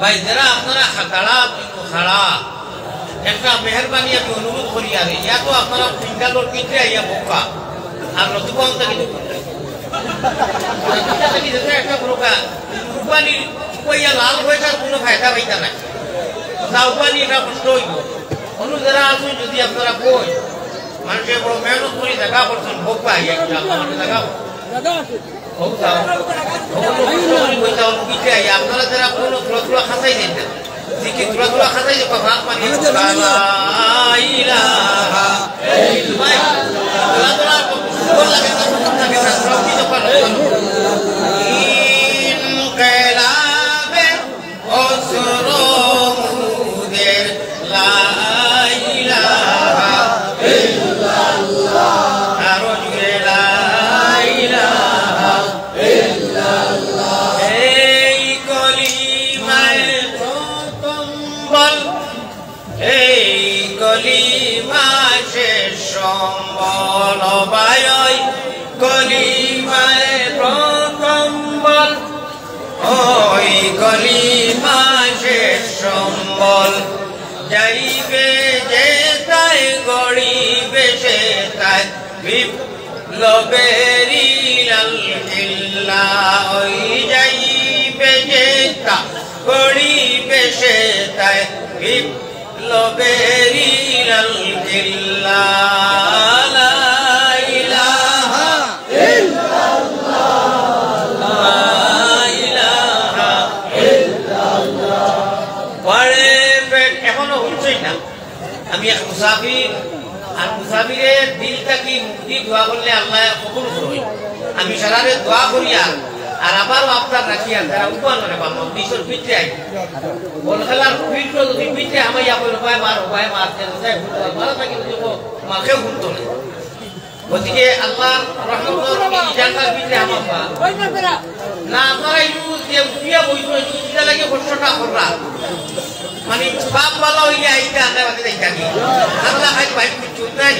ভাই যারা আপনারা খাড়া খাড়া একটা মেহরবানি আমি অনুরোধ করি আর ইয়া তো আপনারা সিঙ্গালোর পিঠে আইয়া বোকা আর নতুবা কিন্তু একটা বোকা উপানি কইয়া লাল হয়ে যার কোনো ফায়দা পাইতা নাই তা উপানি এটা কষ্ট হইব অনু যারা আসুন যদি আপনারা কই মানুষের বড় মেহনত করি দেখা করছেন বোকা আইয়া দেখা আপনারা যারা কোনো তুলা খাঁচাই দেন না দিকে তুলা খাঁচাই যে কথা মানে সম্বল বায়ই কলিমায় প্রথম বল ওই কলিমায় সম্বল যাইবে যে তাই গড়িবে সে তাই বিপ্লবেরি লাল কিল্লা ওই যাইবে যে তা গড়িবে সে তাই বিপ্লবেরি লাল কিল্লা আমি এক মুসাফির আর মুসাফিরের দিলটা কি মুক্তি দোয়া করলে আল্লাহ কবুল করবে আমি সারারে দোয়া করিয়া আর আবারও আপনার রাখিয়া যারা উপান করে পাবো বিশ্বর পিঠে আই বল খেলার ফিল্ড যদি পিঠে আমি উপায় মার মারা থাকি মাকেও ঘুরতো না গতিকে আল্লাহ রহমতের পিঠে আমার না আপনারা উঠিয়া লাগে কষ্টটা কররা মানে বাপ ভালো হইলে আইতে আন্দার বাদে যাইতা কি আল্লাহ খাই ভাই কিছু নাই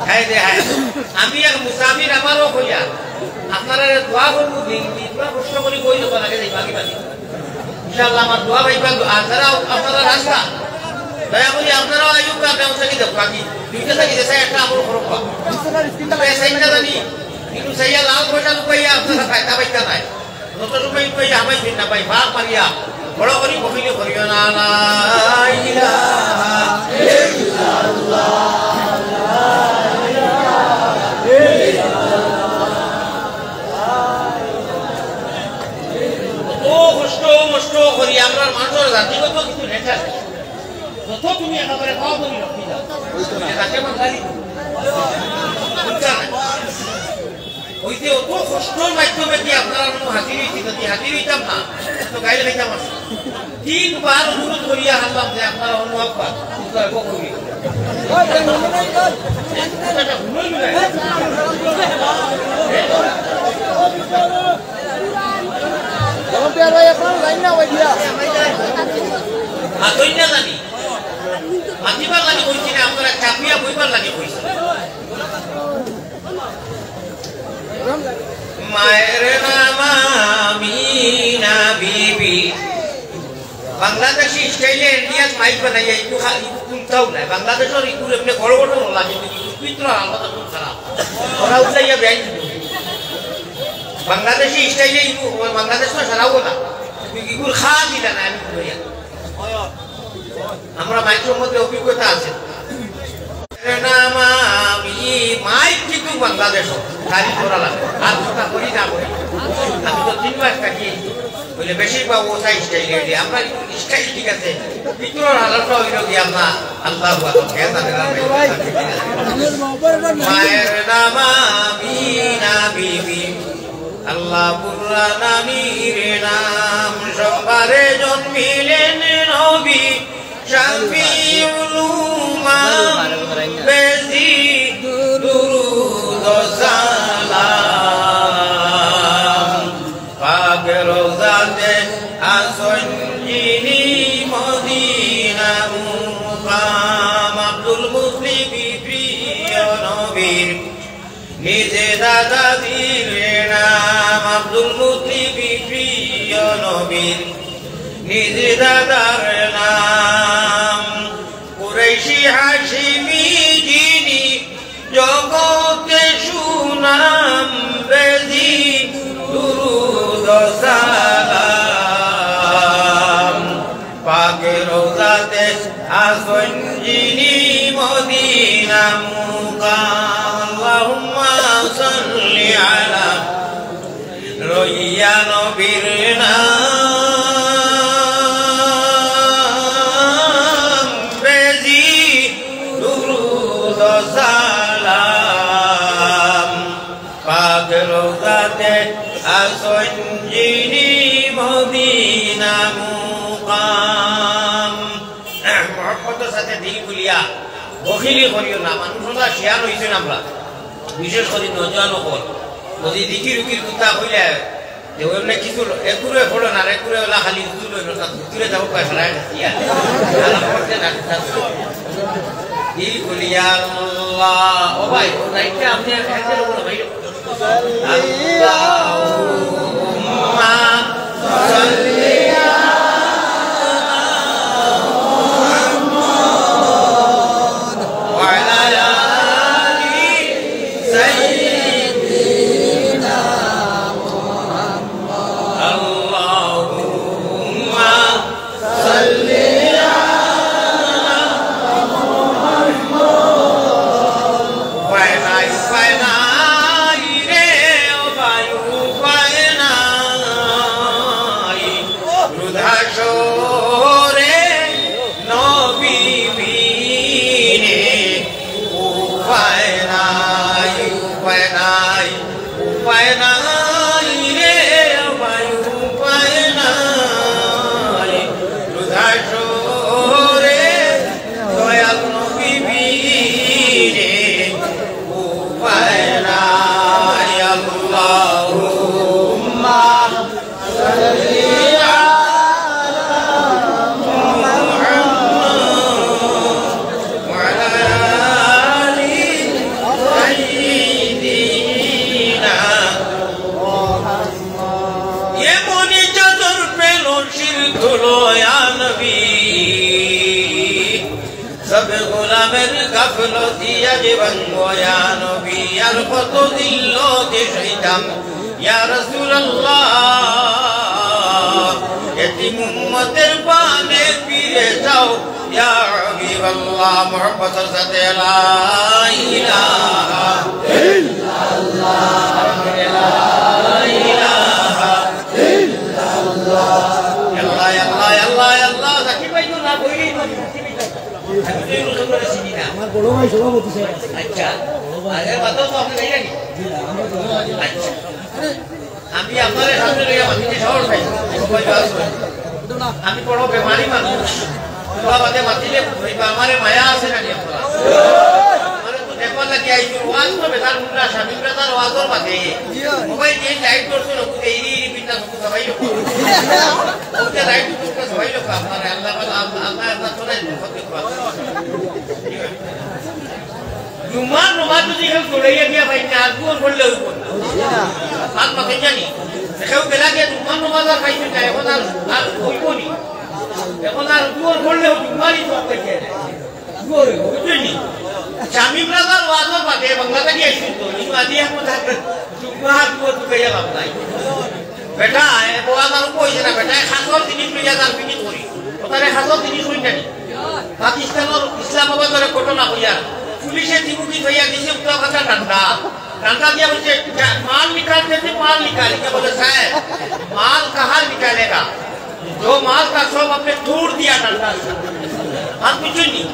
হাই রে হাই আমি এক মুসাফির আমারও কইয়া আপনারা দোয়া করব দোয়া কষ্ট করি কই না লাগে যাই বাকি বাকি ইনশাআল্লাহ আমার দোয়া পাইবা আর যারা আপনারা রাস্তা দয়া করে আপনারাও আইয়ুব কা ব্যবস্থা কি দেব বাকি দুইটা থেকে দেশে একটা আমল করব সাইটা জানি কিন্তু সাইয়া লাল পয়সা লুকাইয়া আপনারা ফায়দা পাইতা নাই নতটুকুই কই আমাই দিন না ভাই ভাগ মারিয়া বড় করি কইলে করিও না লা ইলাহা ইল্লাল্লাহ করি আমরা মানুষের জাতিগত কিছু নেচার যত তুমি একেবারে খাওয়া করি রক্ষি যাও তাকে বাঙালি ওইতে অত কষ্টর মাধ্যমে কি আপনারা হাজির হয়েছি যদি হাজির হইতাম না তো গাইলে খাইতাম আসে 3 বার অনুরোধ করিয়া হারলাম যে আপনারা অনুভব পান করি মাতিবার লাগে কইছি না আপনারা চাপিয়া বইবার লাগে কইছি মায়ের নাম আমিনা বিবি বাংলাদেশি স্টাইলে ইন্ডিয়ান মাইক বানাইয়া একটু তুলতাও না বাংলাদেশের একটু এমনি বড় বড় লাগে পিত্র আলাদা খুব খারাপ ওরা উঠাইয়া বেআইন বাংলাদেশি স্টাইলে বাংলাদেশ না সারাও না এগুলো খাওয়া দিলা না আমি আমরা মাইকের মধ্যে অভিজ্ঞতা আছে মাইক কিন্তু বাংলাদেশ গাড়ি করা লাগে আর কথা করি না করি আমি তো 3 মাস থাকি বলে বেশিরভাগ ওটা স্টাইল আমরা স্টাইল ঠিক আছে ভিতরের হালতটা হইল কি আমরা আল্লাহ মায়ের নাম আমিনা বিবি আল্লাহ পুরা নামীর নাম সোমবারে জন্মিলেন নবী শাফিউল উম্মাহ বেশি দুরূদ ও সালাম পাক রওজাতে আসন যিনি মদিনা মুকাম আব্দুল মুতলিব প্রিয় নবীর নিজে দাদা দিলেন নাম আব্দুল মুতলিব নবীর নিজ দাদার নাম কুরাইশি হাশিমি যিনি জগতে সুনাম বেজি দুরুদ সালাম পাকে রোজাতে আসন যিনি মদিনা মুকাম আল্লাহুম্মা সাল্লি আলা রইয়া নবীর নাম বেজি দুরুদ সালাম পাক রোজাতে আসন যিনি মদিনা মুকাম মহব্বতের সাথে দিল খুলিয়া বখিলি করিও না মানুষরা শেয়ার হয়েছেন আমরা বিশেষ করে নজওয়ান হল যদি দিকির উকির কুত্তা কইলে যে ওমনে কিছু একুরে ফোড়ো না একুরে ওলা খালি উতুল হইল না উতুলে যাব কয় ফেলায় দিয়া আলাপ করতে না দিল খুলিয়া আল্লাহ ও ভাই ও রাইটে আপনি একটা লোক ভাই আল্লাহুম্মা সাল্লি सब गुलामेर गाफलती जीवन गोया नबी আর কত দিল দেশাইতাম ইয়া রাসূলুল্লাহ এতিম উম্মতের পানে ফিরে যাও ইয়া হাবিবাল্লাহ মুহাব্বতের সাথে লা ইলাহা ইল্লাল্লাহ লা ইলাহা ইল্লাল্লাহ আল্লাহ আল্লাহ আল্লাহ আল্লাহ সাকিব ভাই তো না কইলেই তো আমার বড় ভাই সভাপতি স্যার আচ্ছা আগে বাতাও তো আপনি যাই নাকি আচ্ছা আমি আপনার সামনে লইয়া মাটিতে শহর খাই আমি বড় বেমারি মানুষ তোরা বাদে মাটিলে আমারে মায়া আছে নাকি আপনারা মানে তো দেখবার লাগি আইছো ওয়াজ তো বেদার মুন্ডা স্বামী ব্রাদার ওয়াজর বাদে মোবাইল যে লাইট করছো লোক এই বিনা লোক সবাই লোক ওকে লাইট করছো সবাই লোক আপনারা আল্লাহ আল্লাহ তোরাই ফতে জুমার নমাজ যদি কেউ চড়াইয়া দিয়া ভাই না আজও পড়লে হইব না সাত মাসে জানি কেউ বেলা গিয়ে জুমার নমাজ আর খাইছে না এখন আর হইব নি এখন আর জুয়ার পড়লেও জুমারই সব খাইছে জুয়ার বুঝলি স্বামী ব্রাদার ওয়াজর বাদে বাংলাদেশি আইসি তো কিন্তু আজি এখন জুমার জুয়া চুকাইয়া লাভ নাই বেটা ওয়াজ আর কইছে না বেটা খাসর জিনিস লইয়া যার পিনিত করি ওখানে খাসর জিনিস হই নাকি পাকিস্তানের ইসলামাবাদের ঘটনা হইয়া পুলিশে টিপুকি হইয়া দিছে উত্তর ভাষা ডান্ডা डांटा दिया मुझे माल निकालते थे माल निकाल के बोले साहब माल कहाँ निकालेगा जो माल का सब अपने तोड़ दिया डांटा से आप कुछ नहीं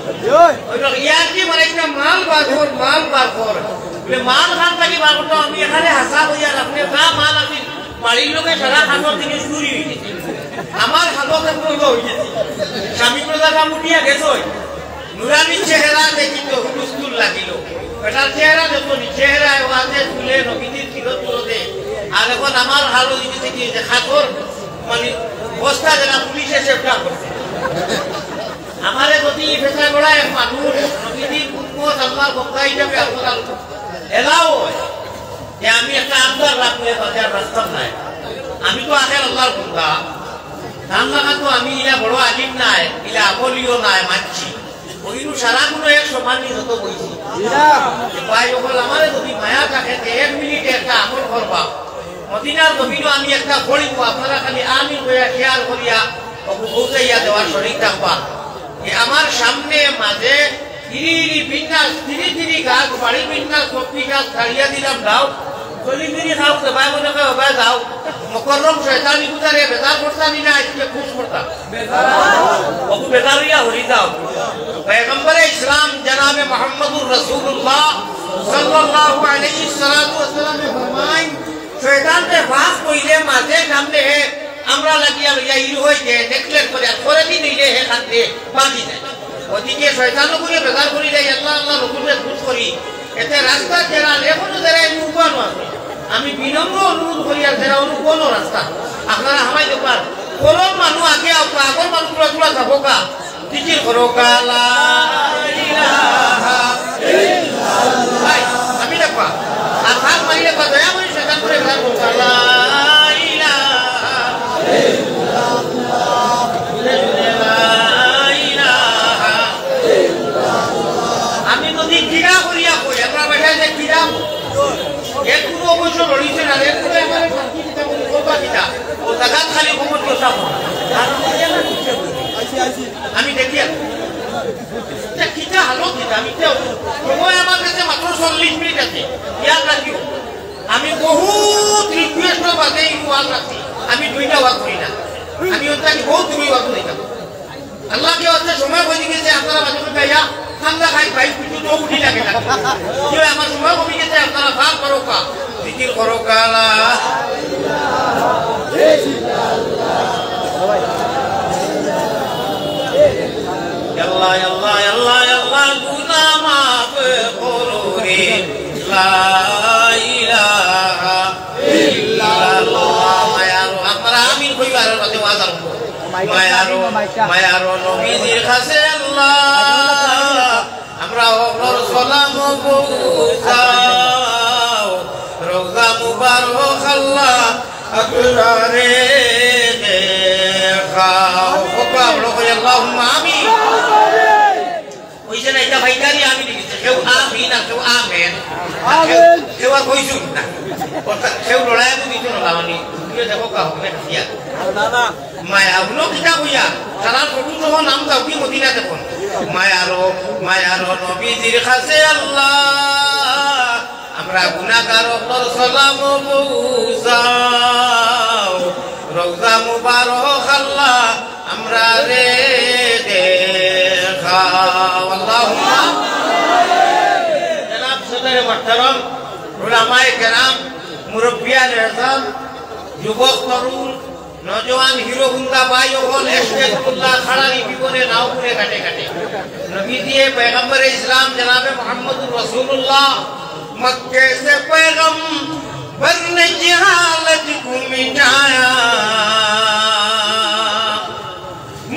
और यार की मरे क्या माल बाखोर बोले माल खान का की बात तो हम ये खाने हसाब हो यार अपने का माल अपनी माली लोग के शराब खानों से चोरी हुई थी हमारे हाथों से पूर्ण हुई थी शामी प्रदा का मुठिया कैसे नुरानी चेहरा देखी तो मुस्कुल लगी लो बेटा चेहरा देखो नी चेहरा है वहाँ से झूले नो किसी किलो तुलो दे आगे को नमार हालो जिसे की खातोर मानी पोस्टा जना पुलिस से सेफ्टा करते हमारे तो तीन फैसला बड़ा है मानूर किसी को सल्ला बक्का ही जब अस्पताल एलाओ है क्या हमें एक अंदर रखने का क्या रास्ता नहीं আমি তো আখের আল্লাহর বান্দা তার লাগা তো আমি ইলা বড় আলিম নাই ইলা আমলিও নাই মানছি ওইনু সারা গুলো এক সমানই যত বইছি ভাই বল আমারে যদি মায়া থাকে 1 মিনিট একটা আমল করবা মদিনার জমিনও আমি একটা করিব আপনারা খালি আমি কইয়া শেয়ার করিয়া পৌঁছাইয়া দেওয়ার শরীর থাকবা আমার সামনে মাঝে তিরি বিন্যাস তিরি গাছ বাড়ি বিন্যাস 24 গাছ ছাড়িয়া দিলাম দাও চলি মিনি খাও তো ভাই মনে কয় ভাই যাও মুকররম শয়তানি গুজারে বেজার করতা নি না আজকে খুশ করতা বহু বেজারিয়া হরি যাও পয়গম্বর ইসলাম জনাবে মুহাম্মদুর রাসূলুল্লাহ সাল্লাল্লাহু আলাইহি সাল্লাতু ওয়াসাল্লাম ফরমায় শয়তান কে ফাঁস কইলে মাঝে সামনে হে আমরা লাগিয়া লইয়া ইর হইতে নেকলেট করে দিলে হে খাতে বাঁধি যায় ওদিকে শয়তানও করে বেজার করি দেয় আল্লাহ আল্লাহ রসুলের খুশ করি এতে রাস্তা যারা এখনো যারা উপানো আছে আমি বিনম্র অনুরোধ করি আর যারা কোনো রাস্তা আপনারা হামাই দেখবার কোন মানুষ আগে আগর মানুষগুলো তোলা যাবো কা জিকির করো কালা আমি দেখবা আর ভাগ মারি দেখবা দয়া মারি শয়তান করে বেজার করো কালা আমি যদি কিরা করিয়া কই আপনার বাসায় যে কিরা এর কোনো অবশ্য লড়িছে না এর কোনো আমার শান্তি দিতে বলি করবা কিটা ও জায়গা খালি খবর প্রসাব আমি দেখি কিটা হালত কিটা আমি সময় আমার কাছে মাত্র 40 মিনিট আছে ইয়াদ রাখিও আমি বহুত রিকোয়েস্ট বাদে এই ওয়াজ রাখছি আমি 2টা ওয়াজ করি না আমি ওটাকে বহুত দূরে ওয়াজ করি না আল্লাহ কে হচ্ছে সময় হয়ে গেছে আপনারা মাঝে মধ্যে ইয়া ঠান্ডা খাই ভাই কিছু তো উঠি লাগে না কি আমার সময় কমে গেছে আপনারা ভাগ করো কা জিকির করো কালা আল্লাহ আল্লাহ আল্লাহ আল্লাহ গুনাহ মাফ করো রে লা ইলাহা ইল্লাল্লাহ মায়ারো আপনারা আমিন কইবার মধ্যে ওয়াজ আরম্ভ মায়ারো নবীজির কাছে আল্লাহ আমরা ওর সালাম পৌঁছাও রওজা মুবারক আল্লাহ আকরারে দেখাও ওকা বলো আল্লাহুম্মা আমিন ওইছে না এটা ভাইকারি আমি লিখেছি কেউ আমিন আর কেউ আমেন কেউ আর কইছুন না কেউ লড়াই দিত না মানে দেখো কা হবে দিয়া মায়া উনো কিতা কইয়া সারা প্রভু তো নাম দাও কি মদিনা দেখুন মায়ারো নবীজির কাছে আল্লাহ আমরা গুনাহগার ওর সালাম পৌঁছাও রওজা মুবারক আল্লাহ আমরা রে দেখাও আল্লাহুম্মা জনাব সদর মুহতারাম উলামায়ে কেরাম মুরব্বিয়ান আযম যুবক তরুণ নজওয়ান হিরো গুন্ডা ভাই ওহল ইস্তেগফিরুল্লাহ খাড়ারি বিবনে নাও করে কাটে কাটে নবী দিয়ে পয়গম্বর ইসলাম জনাবে মুহাম্মদুর রাসূলুল্লাহ मक्के से पैगंबर ने जहालत को मिटाया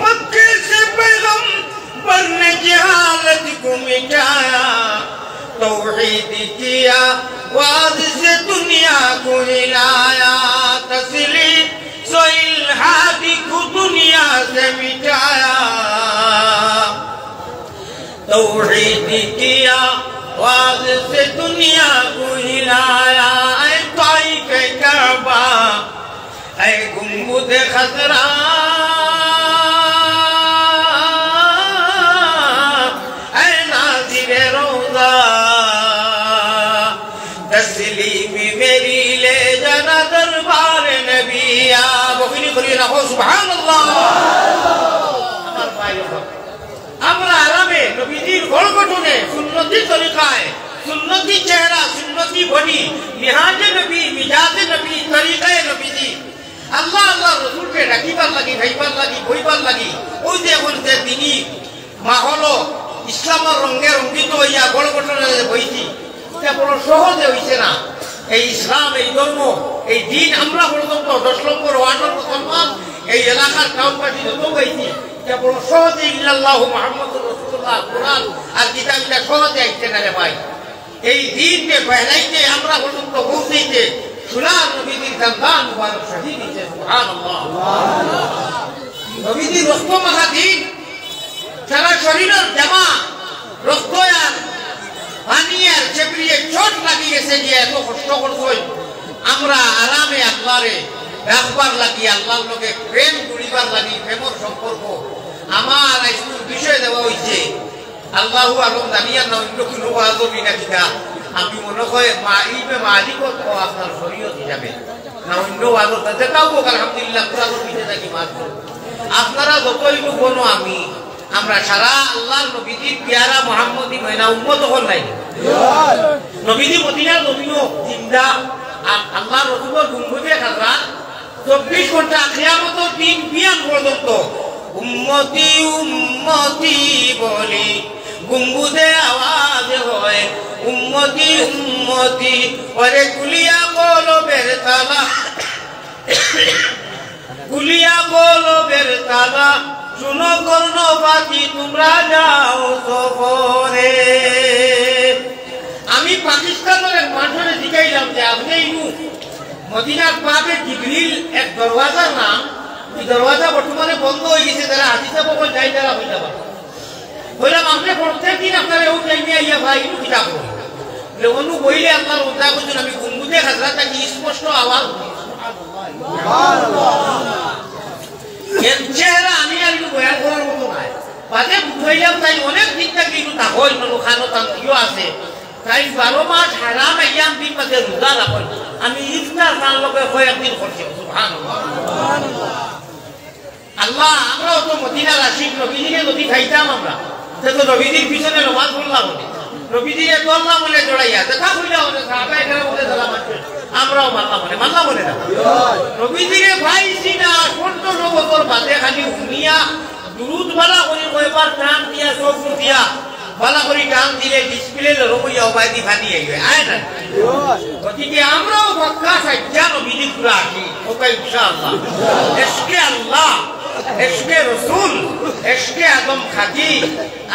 मक्के से पैगंबर ने जहालत को मिटाया तौहीद किया वाज से दुनिया को हिलाया तस्लीम सो इल्हादी को दुनिया से मिटाया तौहीद किया वाज से दुनिया को हिलाया ऐ ताइफ काबा ऐ गुंबद खतरा ऐ नाज़िर रोज़ा तस्लीम मेरी ले जाना दरबार नबिया बखरी करिए ना हो सुभान अल्लाह আমার ভাই আমরা আরামে নবীজির গড়গঠনে সুন্নতি তরিকায় সুন্নতি চেহারা সুন্নতি বডি মিহাজে নবী মিজাজে নবী তরিকায়ে নবীজি আল্লাহ আল্লাহ রাসূলকে ডাকিবার লাগি ভাইবার লাগি কইবার লাগি ওই যে বলতে তিনি মাহলো ইসলামের রঙে রঙ্গিত হইয়া গড়গঠনে বইছি এটা বড় সহজে হইছে না এই ইসলাম এই ধর্ম এই দিন আমরা পর্যন্ত 10 নম্বর ওয়ার্ডের মুসলমান এই এলাকার টাউনবাসী যত বইছি এটা বড় সহজে ইল্লাল্লাহু মুহাম্মাদুর রাসূলুল্লাহ কুরআন আর কিতাবটা সহজে আইছে না রে ভাই এই দিনকে ফেলাইতে আমরা পর্যন্ত পৌঁছাইতে সোনার নবীজির দান মুবারক শহীদ হয়েছে সুবহানাল্লাহ নবীজির রক্ত মাখা দিন সারা শরীরের জামা রক্ত আর পানি আর চেপড়িয়ে চোট লাগি গেছে গিয়ে এত কষ্ট করছই আমরা আরামে আল্লাহরে রাখবার লাগি আল্লাহর লোকে প্রেম করিবার লাগি প্রেমর সম্পর্ক আমার বিষয় দেওয়া হয়েছে আল্লাহু আলম জানিয়া না অন্য কোনো আদবি না কিনা আমি মনে হয় মালিকত আপনার শরীয়ত হিসাবে না অন্য আদব যেটাও হোক আলহামদুলিল্লাহ পুরা পিঠে থাকি মাছ আপনারা যতই বনো আমি আমরা সারা আল্লাহর নবীজির পিয়ারা মুহাম্মদী মহিনা উম্মত হল নাই নবীজি মদিনার নবীও জিন্দা আল্লাহর রাসূলের গুম্বদে খাজরা 24 ঘন্টা কিয়ামতের দিন বিয়ান পর্যন্ত উম্মতি উম্মতি বলি গুম্বদে আওয়াজ হয় উম্মতি উম্মতি ওরে কুলিয়া কলবের তালা কুলিয়া কলবের তালা শুনো কর্ণবাতি তোমরা যাও সফরে আমি পাকিস্তানের মানুষের শিখাইলাম যে আপনি মদিনার পাকে জিবরিল এক দরওয়াজার নাম এই দরওয়াজা বর্তমানে বন্ধ হয়ে গেছে যারা হাদিসে বকল যাই যারা হইতে পারে বললাম আপনি প্রত্যেক দিন আপনারা ও টাইমে আইয়া ভাই একটু কিতাব করুন অনু বইলে আপনার উদ্ধার করছেন আমি গুম্বুদে খাজরা থাকি স্পষ্ট আওয়াজ চেহারা আমি আর একটু বয়ান করার মতো নাই বাদে বুঝাইলাম তাই অনেক দিন থেকে একটু থাকো খানো তান্ত্রিও আছে তাই 12 মাস হারাম আইয়াম দিন বাদে রোজা রাখল আমি ইফতার খান লোকে কয়েকদিন করছি সুবহানাল্লাহ আল্লাহ আমরাও তো মদিনার আশিক নবীজিকে যদি খাইতাম আমরা তো নবীজির পিছনে নমাজ পড়লাম নবীজিকে দোল্লা বলে জড়াইয়া দেখা হইলা বলে সাহাবায়ে কেরাম বলে সালাম আছে আমরাও মানলাম বলে না নবীজিকে ভাইছি না 15 বছর বাদে খালি উনিয়া দুরুদ বালা করে কয়বার টান দিয়া সব দিয়া বালা করে টান দিলে ডিসপ্লে লরমইয়া ওবাইদি ফানি আইবে আয় না গতিকে আমরাও মক্কা সাজ্জা নবীজি পুরা আসি ওকে ইনশাআল্লাহ ইশকে আল্লাহ ইশকে রাসূল ইশকে আদম খাদি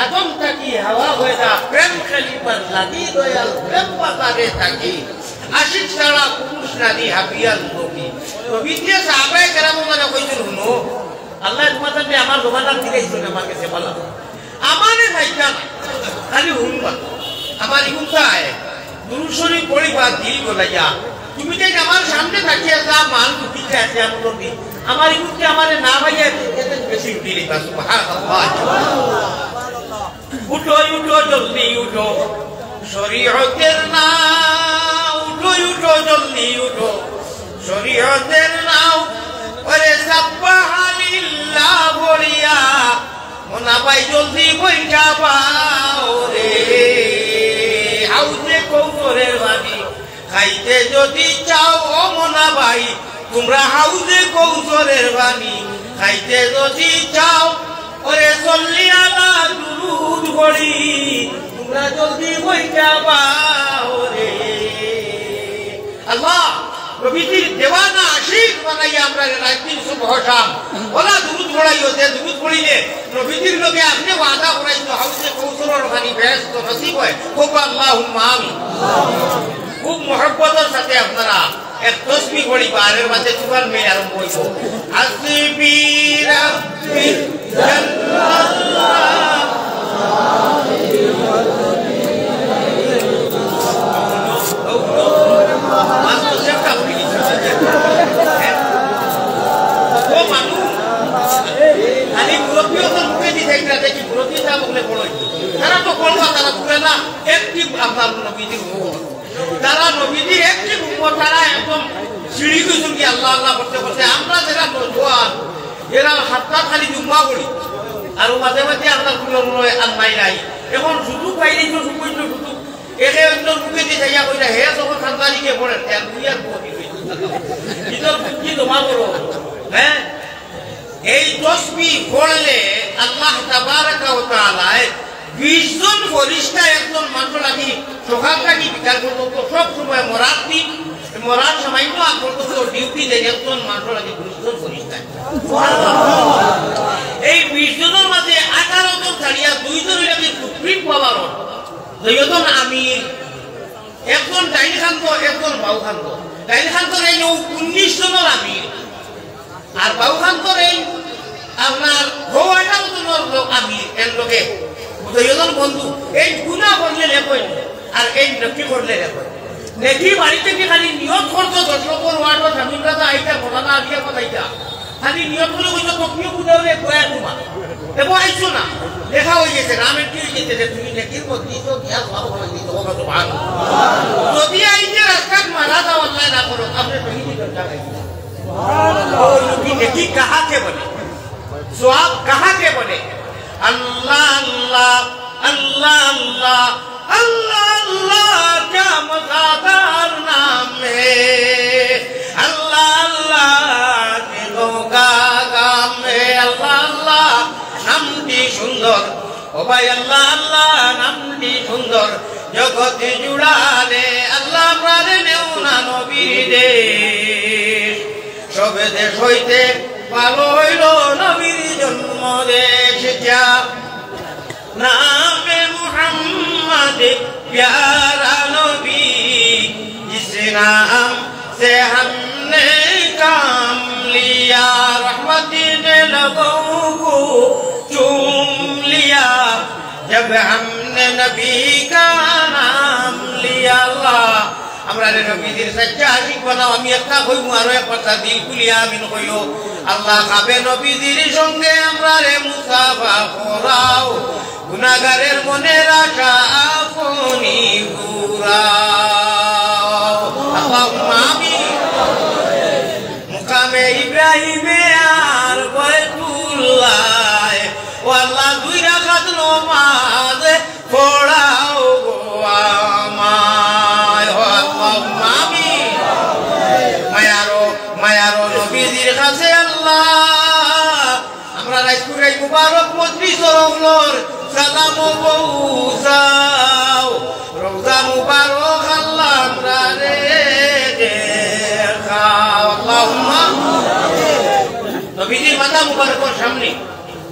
আদম তাকি হাওয়া হয়দা প্রেম খলিফার লাগি দয়াল প্রেম পাতারে থাকি আশিক ছাড়া পুরুষ নারী হাবিয়াল নবী নবীজি সাহাবায়ে কেরাম মানে কইছেন শুনো আল্লাহ তোমাদের আমার জমানার দিকে শুনে আমার কাছে বলা আমারে ভাইটা খালি হুনবা আমার ইগুনটায় দুরূদ শরীফ পড়িবা দিল গলাইয়া তুমি যে আমার সামনে থাকিয়া যা মান উঠিতে আছে আমার দিন আমার ইগুনকে আমারে না ভাইয়া এত বেশি উঠিলি তা সুবহানাল্লাহ উঠো উঠো জলদি উঠো শরীয়তের নাও উঠো উঠো জলদি উঠো শরীয়তের নাও ওরে সাবহানাল্লাহ বলিয়া মোনা ভাই জলদি বইটা পাও রে হাউজে কৌশলের বাণী খাইতে যদি চাও ও মোনা ভাই তোমরা হাউজে কৌশলের বাণী খাইতে যদি চাও ওরে চল্লি আলা দুরুদ পড়ি তোমরা জলদি বইটা পাও রে আল্লাহ নবীজির দেওয়ানা আশিক বানাইয়া আমরা রাতদিন সুবহ শাম ওলা দুরুদ পড়াইও যে দুরুদ পড়িলে নবীজির লগে আপনি ওয়াদা করাইছো হাউজে কৌশলের বাণী বেহেশত নসিব হয় খুব আল্লাহুম্মা আমিন খুব মহব্বতের সাথে আপনারা এক তসবিহ পড়ি বারের মাঝে তোমার মেয়ে আরম্ভ হইব হাসবি রাব্বি জাল্লাল্লাহ তারা তো বলবা তারা পুরে না একটি আপনার নবীজির উম্মত তারা নবীজির একটি উম্মত তারা একদম সিঁড়ি গেছেন কি আল্লাহ আল্লাহ করতে করতে আমরা যারা নজওয়ান এরা হাতটা খালি জুম্মা করি আর মাঝে মাঝে আপনার কোনো আর নাই এখন শুধু পাইলেই তো সুযোগ শুধু একে একজন মুখে দিয়ে যাইয়া কইরা হে যখন সান্তালিকে পড়ে তেল দুইয়ার বহি ইদর কি জমা করো হ্যাঁ এই তসবিহ পড়লে আল্লাহ তাবারাকা ওয়া তাআলা 20 জন ফেরেশতা একজন মানুষ লাগি সকাল থেকে বিকাল পর্যন্ত সব সময় মরার দিন মরার সময় তো পর্যন্ত ডিউটি দেয় একজন মানুষ লাগি 20 জন ফেরেশতা এই 20 জনের মাঝে 18 জন ছাড়িয়া 2 জন লাগি সুপ্রিম পাওয়ার দুইজন আমির একজন ডাইন খান্ত একজন বাউ খান্ত ডাইন খান করে 19 জনের আমির আর বাউ খান করে আপনার 18 জনের লোক আমির এর লোকে দুইজন বন্ধু এই গুনাহ করলে লেখেন আর এই নেকি করলে লেখেন নেকি বাড়িতে কি খালি নিয়ত করতো 10 নম্বর ওয়ার্ড স্বামীরা তো আইতা ঘটনা আলিয়া কথাইতা খালি নিয়ত করে কইতো কপিও বুঝাওলে কয়া তোমার এবং আইছো না লেখা হয়ে গেছে নামের কি হয়ে গেছে তুমি নেকির মধ্যে তো কি আর ভালো করে দিতে হবে সুবহানাল্লাহ যদি আইতে রাস্তাত মারা দাও আল্লাহ না করো আপনি শহীদি ঘন্টা গাইছেন সুবহানাল্লাহ ওই লোকি নেকি কাহাকে বলে সওয়াব কাহাকে বলে अल्लाह अल्लाह अल्लाह अल्लाह अल्लाह अल्लाह क्या मज़ादार नाम है अल्लाह अल्लाह दिलों का काम है अल्लाह अल्लाह नामटी सुंदर ओ भाई अल्लाह अल्लाह नामटी सुंदर जगत जुड़ाले अल्लाह प्राणे नेउना नबीर देश सब देश হইতে ভালো হইল নবীর জন্ম দেশ যা নামে মুহাম্মদ प्यारा नबी जिस नाम से हमने काम लिया रहमती ने लोगों को चूम लिया जब हमने नबी का नाम लिया अल्लाह আমরা নবীদের সচ্চা আশিক বানাও আমি একটা কইমু আর এক কথা দিল খুলিয়া আমিন কইও আল্লাহ কাবে নবীদের সঙ্গে আমরা রে মুসাফা করাও গুনাহগারের মনের আশা আপনি পুরাও আল্লাহুম্মা আমিন মুকামে ইব্রাহিমে আর বাইতুল্লাহ ও আল্লাহ দুই রাকাত নামাজ পড়াও গো আমায় মায়ারো নবীজির কাছে আল্লাহ আমরা রাজপুরের মুবারক মজলিস রওলার সালাম পৌঁছাও রওজা মুবারক আল্লাহ আমরা রে দেখাও আল্লাহুম্মা নবীজির মাথা মুবারকের সামনে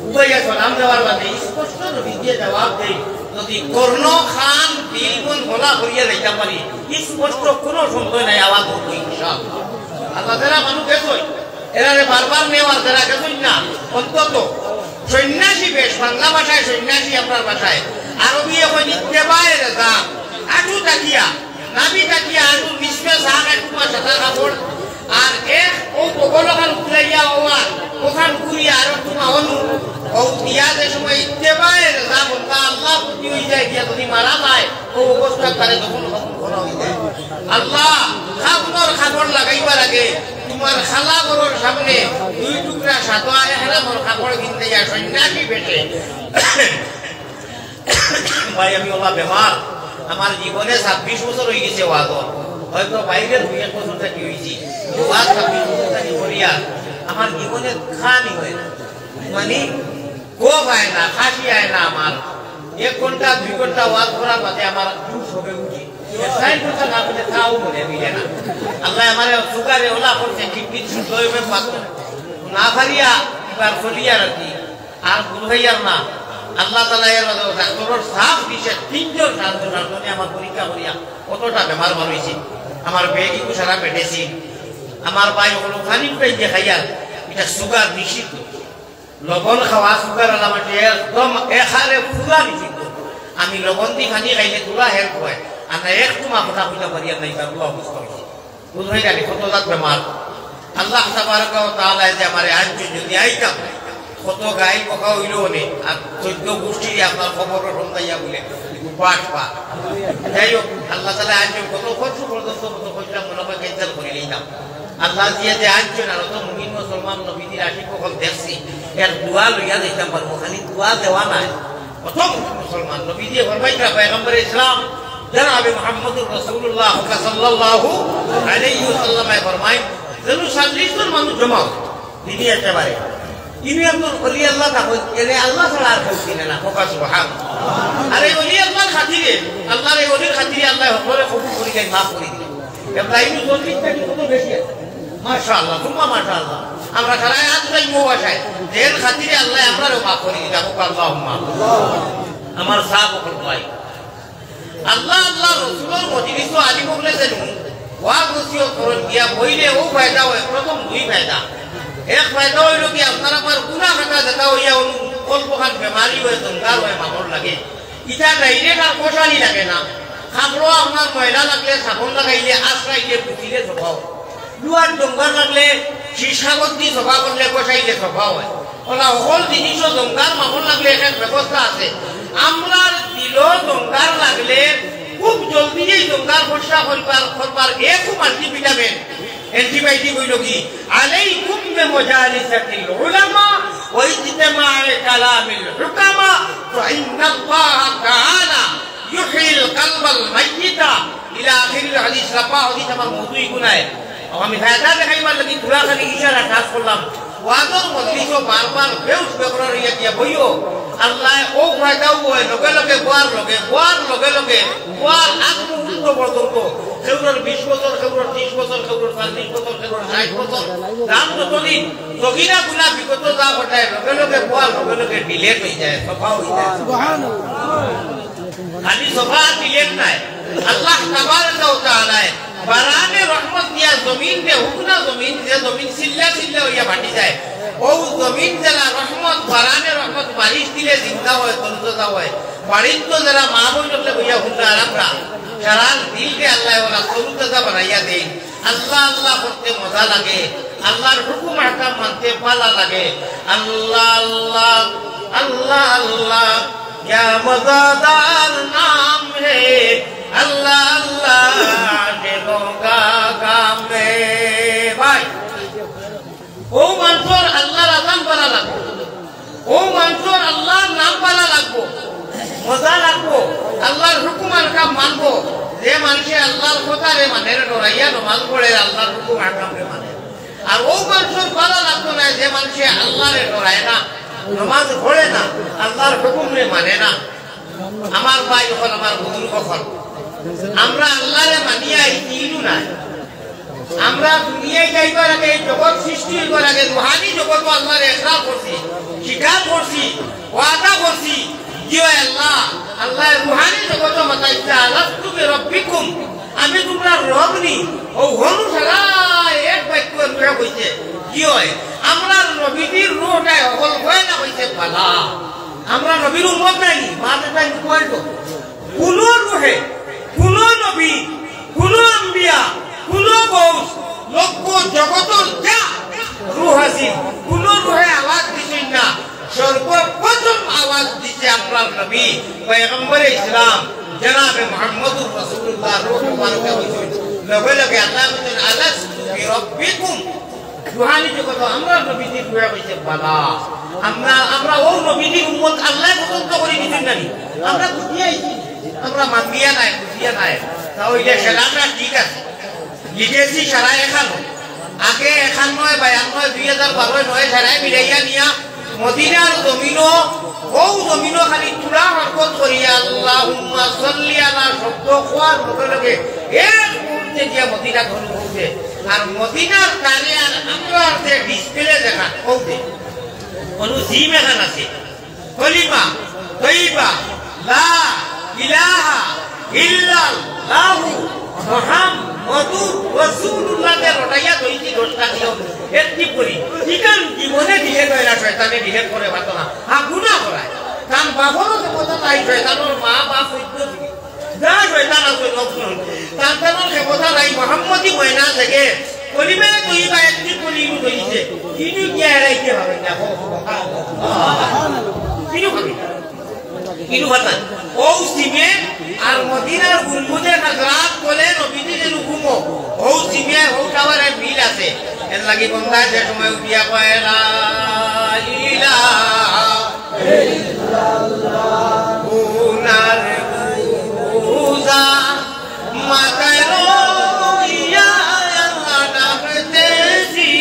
উভয় সালাম দেওয়ার বাদে স্পষ্ট নবীজি জবাব দেয় যদি কর্ণ খান দিল মন ভোলা করিয়া যাইতে পারি স্পষ্ট কোনো সন্দেহ নাই আওয়াজ করবো ইনশাআল্লাহ আল্লাহ যারা মানুষ গেছই এরা বারবার নেওয়ার যারা গেছই না অন্তত সন্ন্যাসী বেশ বাংলা ভাষায় সন্ন্যাসী আপনার ভাষায় আরবি এখন ইত্তেবায় রেজা আটু তাকিয়া নাবি তাকিয়া আটু নিষ্পে সাহাক একটু সাদা কাপড় আর এক ও বগলখান উঠলাইয়া ওয়ান ওখান ঘুরিয়া আর তোমা অনু ও তিয়াদে সময় ইত্তেবায় রেজা বলতা আল্লাহ প্রতি হয়ে যায় গিয়া যদি মারা যায় ও অবস্থা তারে তখন ঘন হয়ে যায় আল্লাহ খাবর খাবড় লাগাইবার আগে তোমার খালা বড়র সামনে দুই টুকরা সাদা এহরামর কাপড় কিনতে যায় সন্ন্যাসী বেটে ভাই আমি ওলা বেমার আমার জীবনে 26 বছর হয়ে গেছে ওয়াগর হয়তো বাইরের 2-1 বছর থাকি হয়েছি ওয়াজ 26 বছর থাকি করিয়া আমার জীবনে খানি হয় না মানে গোপ হয় না খাসি হয় না আমার 1 ঘন্টা 2 ঘন্টা ওয়াজ করার বাদে আমার জুস হবে উঠি সাইড কথা না বলে খাও মনে মিলে না আল্লাহ আমারে সুগারে ওলা করতে কিডনি শুদ্ধ হয়ে পাতো না ফারিয়া এবার ফলিয়া রাখি আর ভুল হইয়ার না আল্লাহ তাআলা এর ডাক্তারের সাফ দিছে 3 জন সাধনে আমার পরীক্ষা করিয়া কতটা বেমার হইছে আমার বেগি কো সারা পেটেছি আমার ভাই হলো খানিক পাই যে খাইয়াল এটা সুগার নিষিদ্ধ লবণ খাওয়া সুগার আলামত একদম এখারে পুরা নিষিদ্ধ আমি লবণ দি খানি খাইলে পুরা হেল্প হয় আমরা একটু মাথা বুঝা পারিয়া নাই কারণ অবস্থা হয়েছে বুঝাই জানি কত লাখ বেমার আল্লাহ তাবারক ওয়া তাআলা যে আমারে আজ যদি আইতাম কত গাই বকা হইল নে আর 14 গোষ্ঠী আপনার খবর রন্দাইয়া বলে পাঠ পা যাই হোক আল্লাহ তাআলা আজ কত কষ্ট পর্যন্ত কত কইলাম মনে হয় ক্যান্সেল করে নিলাম আল্লাহ দিয়ে যে আজ না তো মুমিন মুসলমান নবীদের আশিক কখন দেখছি এর দোয়া লইয়া দিতাম পারবো খালি দোয়া দেওয়া নাই কত মুসলমান নবী দিয়ে ফরমাইতা পয়গম্বর ইসলাম जनाब मोहम्मद रसूलुल्लाह सल्लल्लाहु अलैहि वसल्लम फरमाए जरूर 40 জন মানুষ জমা দিদি একেবারে ইনি একজন ওলি আল্লাহ তা এনে আল্লাহ ছাড়া আর কেউ চিনে না কোকা সুবহানাল্লাহ আরে ওলি আল্লাহর খাতিরে আল্লাহর এই ওলির খাতিরে আল্লাহ সকলে কবুল করে দেয় মাফ করে দিলেন ইব্রাহিম জলদিটা কি কত বেশি আছে মাশাআল্লাহ তুমা মাশাআল্লাহ আমরা সারা আজ তাই মোবাশায় এর খাতিরে আল্লাহ আমরাও মাফ করে দিতা কোকা আল্লাহুম্মা আমার সাহাব ভাই আল্লাহ আল্লাহ রাসূলের মজলিস আলী বলে দেন ওয়াজ নসিহত করন গিয়া বইলে ও ফায়দা হয় প্রথম দুই ফায়দা এক ফায়দা হইল কি আপনার আমার গুনাহ খাতা দেখা হইয়া অল্পখান বেমারি হয়ে দরকার হয় মামর লাগে ইটা ডাইরেক্ট আর কষানি লাগে না খাবলো আপনার ময়লা লাগলে সাবন লাগাইলে আশ্রাইলে পুঁতিলে সফা হয় লুয়ার জঙ্গার লাগলে শীর্ষাগত দিয়ে সফা করলে কষাইলে সফা হয় ওলা সকল জিনিসও জঙ্গার মামর লাগলে একটা ব্যবস্থা আছে আমরা দিল জঙ্গার লাগলে খুব জলদি এই জঙ্গার ফর্সা করবার খুব মাল্টিভিটামিন অ্যান্টিবায়োটিক হইল কি আলাইকুম বিমাজালিসাতিল উলামা ওয়া ইজতিমা'i কালামিল হুকামা ফাইন্নাল্লাহা তাআলা ইউহিল কলবাল মাইয়িতা ইলা আখিরিল হাদিস রাফা হাদিস আমার মওদুই গুনায় আমি ফায়দা দেখাইবার লাগি পুরা খালি ইশারা কাজ করলাম ওয়াজর মজলিস বারবার বেউস বেকরার ইয়া দিয়া বইও আল্লাহ ও ফায়দা হয় লগে লগে বোয়ার লগে বোয়ার আত্ম উন্নত পর্যন্ত সেগুলোর 20 বছর সেগুলোর 30 বছর সেগুলোর 40 বছর সেগুলোর 60 বছর দাম যতদিন সগিরা গুলা বিগত যা ঘটায় লগে লগে বোয়ার লগে লগে ডিলেট হয়ে যায় সফা হয়ে যায় সুবহানাল্লাহ খালি সফা ডিলেট নাই আল্লাহ তাবারক ওয়া তাআলা বারানে রহমত দিয়া জমিন দে হুকনা জমিন যে জমিন সিল্লা হইয়া ফাটি যায় ও জমিন যারা রহমত বারানে রহমত বারিশ দিলে জিন্দা হয় তরুজা হয় বারিশ তো যারা মা বোন লোকলে হইয়া হুকনা আরামরা সারা দিলকে আল্লাহ ওরা তরুজা বানাইয়া দেয় আল্লাহ আল্লাহ করতে মজা লাগে আল্লাহর হুকুম আহকাম মানতে ভালো লাগে আল্লাহ আল্লাহ আল্লাহ আল্লাহ क्या मज़ेदार नाम है अल्लाह अल्लाह दिलों का काम है भाई ओ मंसूर अल्लाह रज़म बना लगो ओ मंसूर अल्लाह नाम बना लगो मज़ा लगो अल्लाह हुकुम का मानबो जे मानसे अल्लाह কথা রে মানে রে ডরাইয়া নমাজ পড়ে আল্লাহর হুকুম আহকাম রে মানে আর ও মানুষের ভালো লাগতো না যে মানুষে আল্লাহরে ডরায় না নমাজ পড়ে না আল্লাহর হুকুম রে মানে না আমার ভাই হল আমার বুজুর্গ হল আমরা আল্লাহরে মানিয়া ইনু না আমরা দুনিয়ায় যাইবার আগে জগৎ সৃষ্টি হইবার আগে রুহানি জগৎ আল্লাহরে ইকরার করছি স্বীকার করছি ওয়াদা করছি যে আল্লাহ আল্লাহ রুহানি জগৎ মাতাইছে আলাস্তু বিরাব্বিকুম আমি তোমরা রব নি ও হনু সারা এক বাক্য রুহা কইছে কি হয় আমরা নবীর রূহটাই হল হয় না কইছে পালা আমরা নবীর উম্মত নাই মাথাটা কইতো কোন রূহে কোন নবী কোন আম্বিয়া কোন বংশ লক্ষ জগতের যা রূহ আছে কোন রূহে আওয়াজ দিছেন না সর্বপ্রথম আওয়াজ দিছে আপনার নবী পয়গম্বর ইসলাম জনাবে মুহাম্মদুর রাসূলুল্লাহ রূহ মুবারক হইছে লগে লগে আল্লাহ বলেন আলাস্তু বিরাব্বিকুম রুহানি জগৎ আমরা নবীজি রূহে কইছে বালা আমরা ও নবীজির উম্মত আল্লাহ পছন্দ করি দিতেন না আমরা বুঝিয়াইছি আমরা মানবিয়া নাই বুঝিয়া নাই তাহলে সেলামটা ঠিক আছে লিখেছি সারা এখানো আগে এখান নয় 2012 নয় সারাই মিলাইয়া নিয়া মদিনার জমিনও ও জমিনও খালি তুলা হরকত করিয়া আল্লাহুম্মা সাল্লি আলা শব্দ কোয়ার লগে এক মুহূর্তে দিয়া মদিনা ধরে পৌঁছে আর মদিনার কানে আর আমরা যে ডিসপ্লে দেখা কৌতে কোন জিম এখান আছে কলিমা তৈবা লা ইলাহা ইল্লাল্লাহু মুহাম্মাদুর রাসূলুল্লাহ এর রটাইয়া দইতি দশটা দিও এতি করি ইকান জীবনে দিয়ে গয়লা শয়তানে দিয়ে করে বাতো না গুনাহ করায় কাম বাবরও তো কথা নাই শয়তানের মা বাপ হইতো যা শয়তান আছে নকল তার কথা নাই মুহাম্মদি ময়না থেকে কলিমা তৈবা একটি কলিমু দইছে কিনু কি আইতে হবে না কিনু কথা ও সিমে আর মদিনার গুলগুদে নাজরাত বলে নবীজির হুকুম ও সিমে ও টাওয়ারে মিল আছে এর লাগি বন্ধা যে সময় উঠিয়া কয় লা ইলাহা ইল্লাল্লাহ উনার বুজা মাথায় রইয়া আল্লাহ ডাকতেছি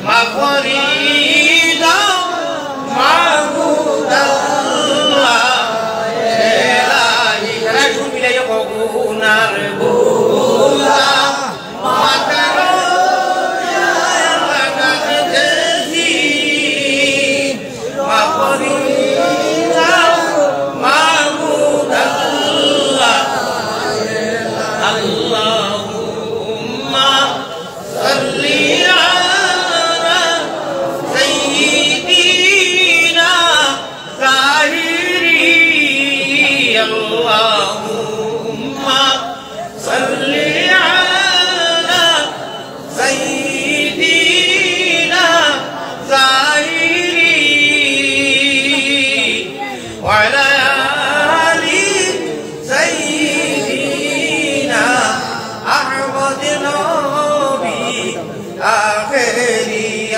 মাফরি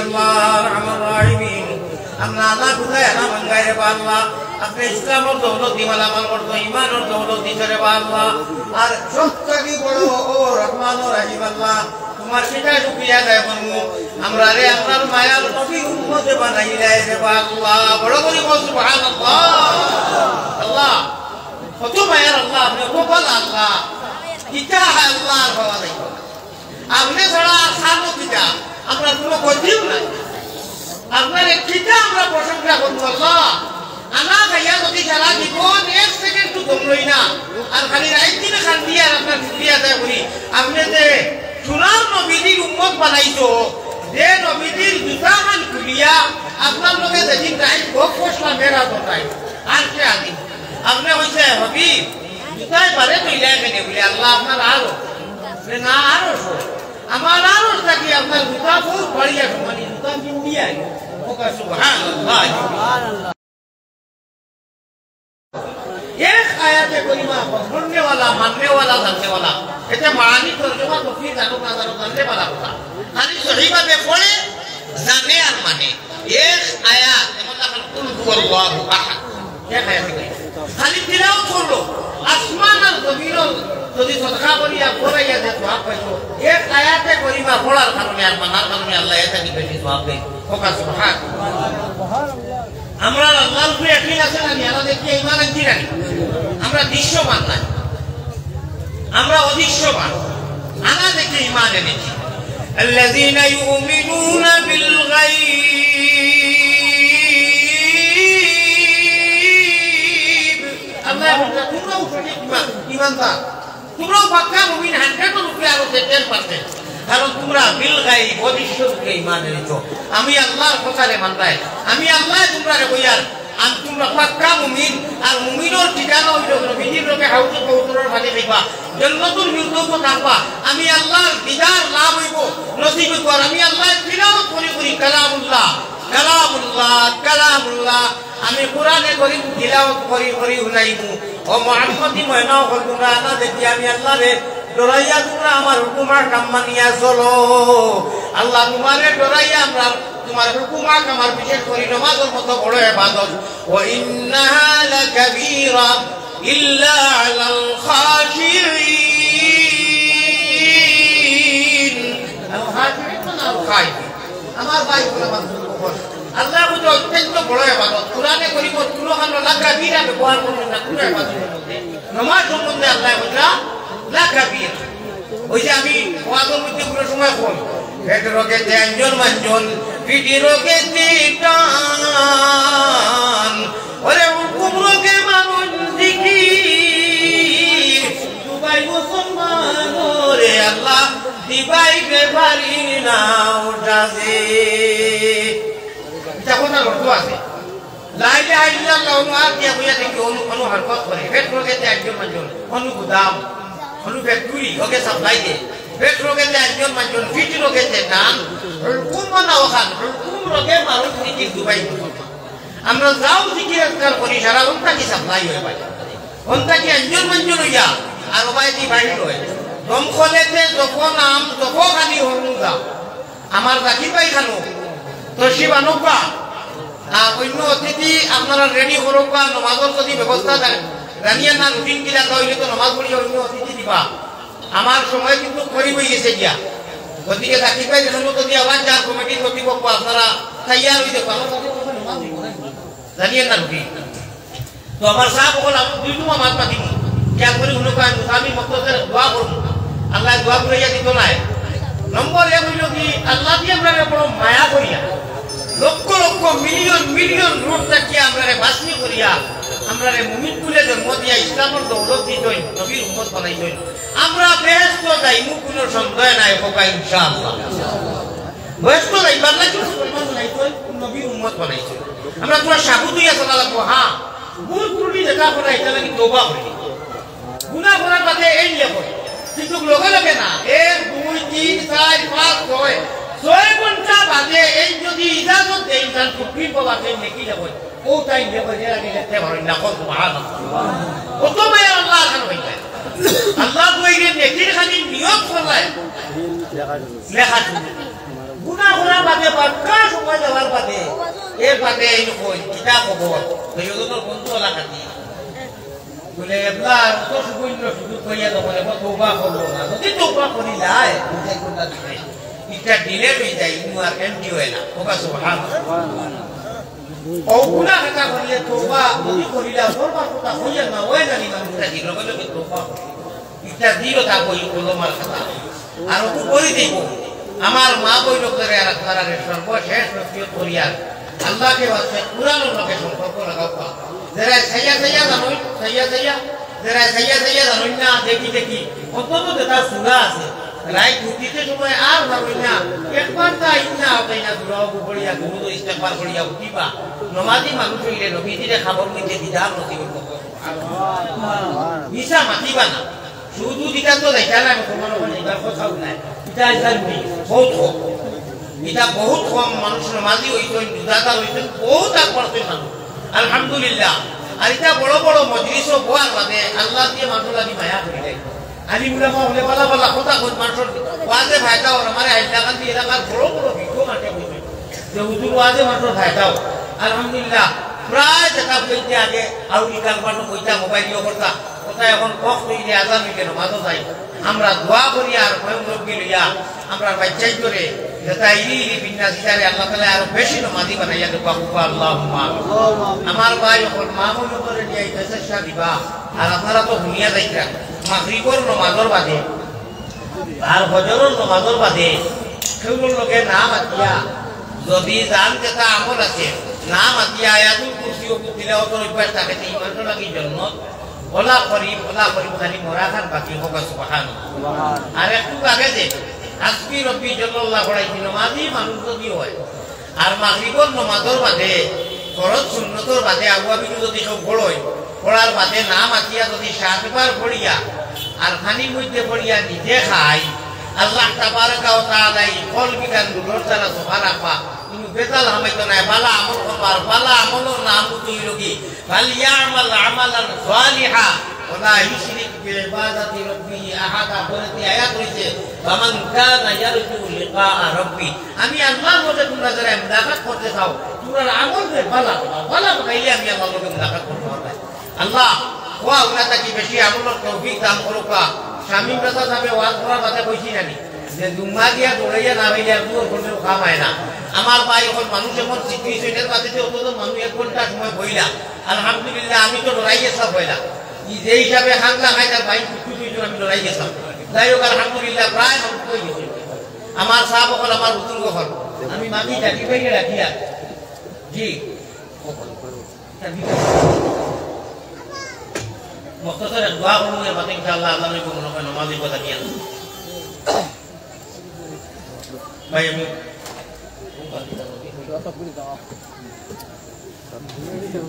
আল্লাহ আরহামার রাহিমিন আমরা আনা বুঝায় আনা মাঙ্গাই রে আল্লাহ আপনি ইসলামের দৌলত দিমালা মান করতো ইমানের দৌলত দিতে রে আল্লাহ আর সবথেকে বড় ও রহমান ও রহিম আল্লাহ তোমার সেটা শুকরিয়া আদায় করবো আমরা রে আপনার মায়ার নবীর উম্মতে বানাইলে রে আল্লাহ বড় করে বল সুবহানাল্লাহ আল্লাহ কত মায়ার আল্লাহ আপনি কপাল আল্লাহ কিতা আল্লাহর হওয়া নাই আপনি ছাড়া খানো কিতা আমরা কোনো গতিও নাই আপনার কিতা আমরা প্রশংসা করবো আল্লাহ আনা ভাইয়া যদি সারা জীবন এক সেকেন্ড তো দমলই না আর খালি রাইত দিনে খান দিয়ে আর আপনার শুকরিয়া আদায় করি আপনি যে সোনার নবীর উম্মত বানাইছো যে নবীর জুতা খান খুলিয়া আপনার লোকে যেদিন টাইম ভোগ করলাম মেরা দরকার আর কে আদি আপনি হয়েছে হবি জুতায় পারে মিলাই কেনে বলে আল্লাহ আপনার আরো না আরো আমার আরো থাকি আপনার জুতা খুব বাড়িয়া মানে জুতা কিনিয়া ওকা সুবহানাল্লাহ एक आयत करीमा पढ़ने वाला मानने वाला जानने वाला इतने मानी तर्जुमा तो फिर जानो ना जानो जानने वाला होता खाली सही बात पढ़े जाने और माने एक आयत मतलब कुल हुवल्लाहु अहद क्या आयत है खाली तिलावत कर लो आसमान और जमीन যদি সদকা করিয়া পড়াইয়া দে তো পাইছো এক আয়াতে করিমা পড়ার কারণে আর মানার কারণে আল্লাহ এটা কি বেশি সওয়াব দেয় ওকা সুবহানাল্লাহ আমরা আল্লাহর উপরে একই আছে না আল্লাহ দেখি ঈমান আনছি না আমরা দৃশ্যমান না আমরা অদৃশ্যমান আনা দেখি ঈমান এনেছি الذين يؤمنون بالغيب আল্লাহ তোমরা সঠিক ঈমানদার তোমরা পাক্কা মুমিন 100 রূপে আরো 10% কারণ তোমরা বিল গায়ব অদৃশ্যকে ঈমান এনেছো আমি আল্লাহর কথারে মানতাই আমি আল্লাহ তোমরারে কইয়ার আমি তোমরা পাক্কা মুমিন আর মুমিনের ঠিকানা হইলো নবীজির লোকে হাউজে কবুতরের ভাগে দেখবা জান্নাতুল ফিরদৌস থাকবা আমি আল্লাহর দিদার লাভ হইব নসিব হইব আর আমি আল্লাহর তিলাওয়াত করি করি কালামুল্লাহ কালামুল্লাহ কালামুল্লাহ আমি কোরআনে করি তিলাওয়াত করি করি শুনাইবো ও মুহাম্মদি ময়নাও কল তোমরা না দেখি আমি আল্লাহরে ডরাইয়া তোমরা আমার হুকুমার কাম মানিয়া চলো আল্লাহ তোমারে ডরাইয়া আমরা তোমার হুকুমার আমার বিশেষ করি নামাজের মতো বড় ইবাদত ওয়া ইন্নাহা লাকাবীরা ইল্লা আলাল খাশিঈন আল খাশিঈন আল খাশিঈন আমার ভাই বলে আল্লাহ বুঝো অত্যন্ত বড় ইবাদত কোরআনে করিব কোনখানে লাকাবীরা ব্যবহার করবেন না কোন ইবাদতের মধ্যে নামাজ সম্বন্ধে আল্লাহ বলরা লাকাবীর ওই যে আমি ওয়াজের মধ্যে পুরো সময় কই পেট রোগে তেঞ্জন মঞ্জন পিঠি রোগে টান ওরে হুকুম রোগে মানুষ জিকির দুবাই মুসলমান ওরে আল্লাহ দিবাইতে পারি না ওটাছে যখন আর অর্থ আছে লা ইলাহা ইল্লাল্লাহ আর কি বইয়া থেকে অনু হরকত করে পেট রোগে তেঞ্জন মঞ্জন অনু গুদাম অনু ফ্যাক্টরি ওকে সাপ্লাই দে পেট রোগে তেঞ্জন মঞ্জন পিঠি রোগে টান হুকুম না ওখান হুকুম রোগে মানুষ জিকির দুবাই মুসলমান আমরা যাও জিকির আজকাল করি সারা ঘন্টা কি সাপ্লাই হয়ে পাই ঘন্টা কি একজন মঞ্জন হইয়া আর ভাই দি বাইর হয় দমখলেতে যখন নাম যখন খালি হরু যাও আমার রাখি পাই খানো তো শিবানুকা অন্য অতিথি আপনারা রেডি করুক বা নমাজের যদি ব্যবস্থা জানিয়ে না রুটিন কিনা তাহলে তো নমাজ পড়িয়ে অন্য অতিথি দিবা আমার সময় কিন্তু খরি হয়ে গেছে গিয়া গতিকে রাখি পাই যেন যদি আবার যার কমিটির কর্তৃপক্ষ আপনারা তৈয়ার হয়ে দেখো আমার কাছে জানিয়ে না রুটিন তো আমার সাহেব বল আমি দুই নম্বর মাছ পাতি क्या करी उन लोग मुसाफिर मक्तों से दुआ करूं अल्लाह दुआ करे या दितो ना है नंबर एक बोलो कि अल्लाह भी हमरे बड़ो माया करिया लक्ष मिलियन मिलियन रूट तक किया हमरे बासनी करिया हमरे मुमिन कुले जन्म दिया इस्लामर दौलत दी जोई नबीर उम्मत बनाई जोई আমরা বেহেশত যাইমু কোনো সন্দেহ নাই হোকা ইনশাআল্লাহ বেহেশত যাইবার লাগি মুসলমান নাই তো নবীর উম্মত বানাইছে আমরা পুরো সাবুত হইয়া চলা লাগবো হ্যাঁ ভুল ত্রুটি দেখা পড়া এটা লাগি তওবা করি গুনাহ করার বাদে এই নিয়ে পড়ে কিন্তু লগে লগে না 1 2 3 4 5 6 ঘন্টা বাদে এই যদি ইজাজত দেই ইনসান কুফরি বাবাতে নেকি যাবে ও টাইম দেব যে আগে যেতে পারে না কত সুবহানাল্লাহ কত মায়া আল্লাহ খান হইছে আল্লাহ কইরে নেকির খালি নিয়ত করলাই লেখা গুনাহ করার বাদে পাক্কা সময় যাওয়ার বাদে এর বাদে এই কই কিতা খবর দুইজনের বন্ধু লাগাতি বলে এবলার তো সুবন্য শুধু কইয়া তো বলে তওবা করলো না যদি তওবা করি যায় বুঝাই কোনটা দিবে এটা ডিলেট হয়ে যায় ইনু আর এমডি হয় না ওবা সুবহানাল্লাহ ও গুনাহ কথা বললে তওবা যদি করিলা ফরবার কথা হইয়া না হয় না মানুষটা দিল বলে তওবা এটা দিল তা কই কলমার কথা আর ও কই দেব আমার মা বই লোকের আর তারারে সর্বশেষ নসিহত করিয়া আল্লাহকে ওয়াসে কুরআনের লগে সম্পর্ক লাগাও যারা সাইয়া জানোই সাইয়া জানোই না দেখি অন্তত যেটা সূরা আছে রাইট উঠিতে সময় আর জানোই না একবার তা ইন্না হতাই না দুরাও বড়িয়া গুরু ইস্তেগফার করিয়া উঠিবা নমাজি মানুষ হইলে নবীজিরে খাবার মধ্যে দিদার নসিব করব মিশা মাতিবা না শুধু দিতা তো দেখা না তোমার ওখানে এবার কথাও নাই এটা জানবি বহুত কম মানুষ নমাজি হইছেন রোজাদার হইছেন বহুত আকবর মানুষ আলহামদুলিল্লাহ আর এটা বড় বড় মজলিস ও বোয়ার বাদে আল্লাহ দিয়ে মানুষ লাগি মায়া করে দেয় আলি মুলামা হলে বালা কথা কই মানুষ ওয়াজে ফায়দাও আমারে হাইলাকান দিয়ে এলাকার বড় বড় ভিডিও মাঠে কইছে যে হুজুর ওয়াজে মানুষ ফায়দাও আলহামদুলিল্লাহ প্রায় দেখা বলতে আগে আউলি কালপানো কইতা মোবাইল ইয়ে করতা কোথায় এখন কখ হইলে আজান হইলে নামাজও যাই আমরা দোয়া করি আর ভয় মুরব্বি লইয়া আমরা বাচ্চাই করে যেটা ইরি বিন্যাস হিসাবে আল্লাহ তাআলা আরো বেশি নামাজি বানাইয়া দেবা আল্লাহুম্মা আমার ভাই ওর মামুন করে নিয়ে চেষ্টা দিবা আর আপনারা তো দুনিয়া যাইতা মাগরিবের নামাজের বাদে আর ফজরের নামাজের বাদে সেগুলোর লোকে নাম আতিয়া যদি জান যেটা আমল আছে নাম আতিয়া আয়াতুল কুরসি ও তিলাওয়াতের অভ্যাস থাকে ইমানটা লাগি জন্য ওলা করি খালি মরা খান বাকি হোক সুবহানাল্লাহ আর একটু আগে যে আসবি রব্বি জাল্লাল্লাহু আলাইহি নামাজি মানুষ যদি হয় আর মাগরিবের নামাজের বাদে ফরজ সুন্নতের বাদে আগুয়া বিজু যদি সব পড়য় পড়ার বাদে নাম আতিয়া যদি 7 বার পড়িয়া আর খানির মধ্যে পড়িয়া নিজে খাই আল্লাহ তাবারাকা ওয়া তাআলা ফল বিধান দুটোর দ্বারা সুবহানাল্লাহ তুমি বেতাল হামাইতো না ভালো আমল করবার ভালো আমলের নাম হইল কি ফালিয়ামাল আমালান সালিহা ওয়া ইউশরিক বিইবাদাতি রাব্বিহি আহাদা বলতে আয়াত রয়েছে ফামান কানা ইয়ারজু লিকা রাব্বি আমি আল্লাহর মধ্যে তোমরা যারা মুনাফাত করতে চাও তোমরা আমলকে ভালো বানাইলে আমি আল্লাহর মধ্যে মুনাফাত করতে পারবো আল্লাহ ওয়া উনাতা কি বেশি আমলের তৌফিক দান করুকা শামীম রাজা সাহেব ওয়াজ করার কথা কইছি জানি যে দুম্মা দিয়া দৌড়াইয়া না হইলে আর দূর করলে খামায় না আমার ভাই এখন মানুষ এমন সিচুয়েশনের বাদে অত মানুষ 1 ঘন্টা সময় বইলা আলহামদুলিল্লাহ আমি তো লড়াই গেছাম বইলা যে হিসাবে হাঙ্গা খাই তার ভাই কুকুর আমি লড়াই গেছাম যাই হোক আলহামদুলিল্লাহ প্রায় মানুষ হয়ে গেছে আমার সাহেব হল আমার হুজুর কখন আমি মাঝি জাতি ভেঙে রাখিয়া জি মক্তসর দোয়া করুন এর বাদে ইনশাআল্লাহ আল্লাহ নবী কোনো নামাজের কথা নিয়ে ভাই আমি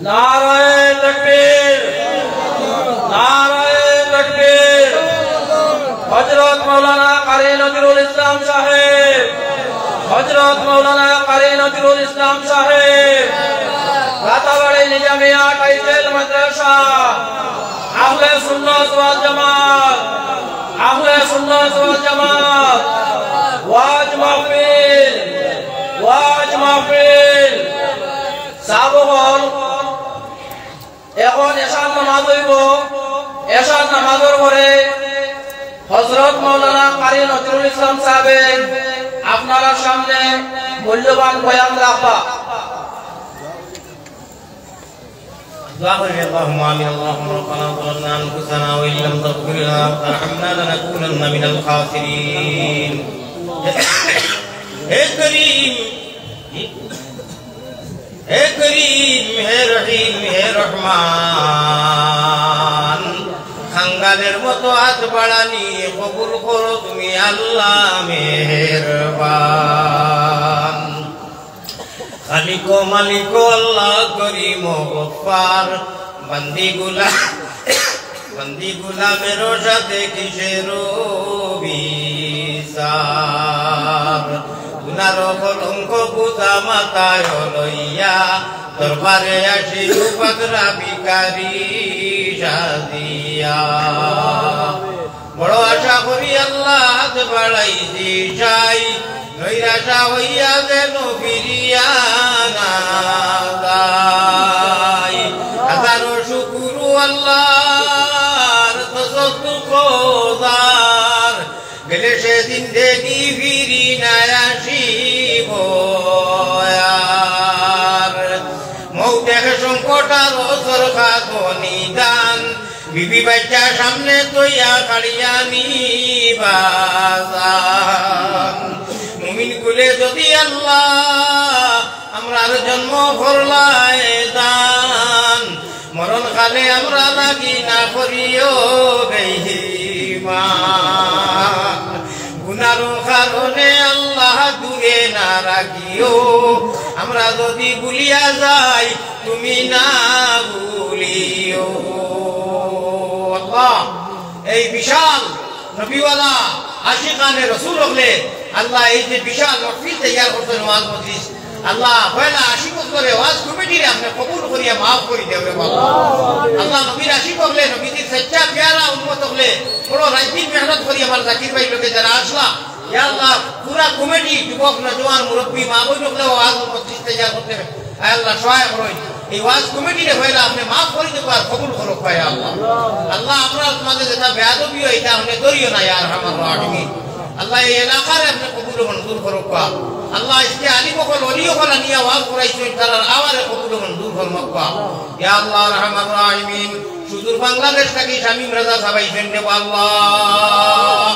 নারায়ে তাকবীর নারায়ে তাকবীর হযরত মাওলানা কারি নজরুল ইসলাম সাহেব হযরত মাওলানা কারি নজরুল ইসলাম সাহেব রাতাবাড়ি নিজামিয়া টাইটেল মাদ্রাসা আহলে সুন্নাত ওয়াল জামাত আহলে সুন্নাত ওয়াল জামাত ওয়াজ মাহফিল সাবহল এখন এশার নামাজ হইব এশার নামাজের পরে হযরত মাওলানা কারি নজরুল ইসলাম সাহেব আপনারা সামনে মূল্যবান বয়ান রাখবা اللهم آمين اللهم ربنا ظلمنا أنفسنا وإن لم تغفر لنا وترحمنا لنكونن من الخاسرين हे करीम हे रहीम हे रहमान খাঙ্গালের মতো হাত বাড়ানি কবুল করো তুমি আল্লাহ মেহেরবান খালিক মালিক আল্লাহ করিম গফফার বন্দি গুলামের সাথে কিসের বিচার গুনার কলঙ্ক পুতা মাথায় লইয়া দরবারে আসি উপদ্রা ভিখারি সাজিয়া বড় আশা করি আল্লাহ হাত বাড়াইছি চাই নৈরাশা হইয়া যেন ফিরিয়া রসর খাতো নিদান বিবি বাচ্চা সামনে তৈয়া কাড়িয়া নিবাজান মুমিন কুলে যদি আল্লাহ আমরার জন্ম করলাই দান মরণ কালে আমরা লাগি না করিও বেঈমান গুনার কারণে আল্লাহ দূরে না রাখিও আমরা যদি ভুলিয়া যাই তুমি না ভুলিও আল্লাহ এই বিশাল নবীওয়ালা আশিকানে রাসূল হলে আল্লাহ এই যে বিশাল মাহফিল তৈয়ার করতেন ওয়াজ মজলিস আল্লাহ পয়লা 80 বছরে ওয়াজ কমিটির আপনি কবুল করিয়া maaf করে দেবে আল্লাহ নবীর আশিক হলে নবীর সচ্চা প্যারা উম্মত হলে বড় রাজনীতি মেহনত করি আমার জাকির ভাই লোকে যারা আসলা ইয়া আল্লাহ পুরা কমিটি যুবক নওজওয়ান মুরব্বি মা বোন লোকলে ওয়াজ মজলিস তৈয়ার করতে আয় আল্লাহ সহায় করুন এই ওয়াজ কমিটিরে হইলা আপনি maaf করে দেব আর কবুল করো পায় আল্লাহ আল্লাহ আমরা তোমাদের যেটা বেয়াদবি হইতা আপনি দরিও না ইয়া আরহামার রাহিমিন আল্লাহ এই এলাকার আপনি কবুল মঞ্জুর করো আল্লাহ ইসকে আলী বকল ওলিও বলা নিয়ে ওয়াজ করাইছেন তার আওয়ারে কবুল মঞ্জুর করো ইয়া আল্লাহ আরহামার রাহিমিন সুদূর বাংলাদেশ থেকে শামীম রাজা সাহাবাইছেন দেব আল্লাহ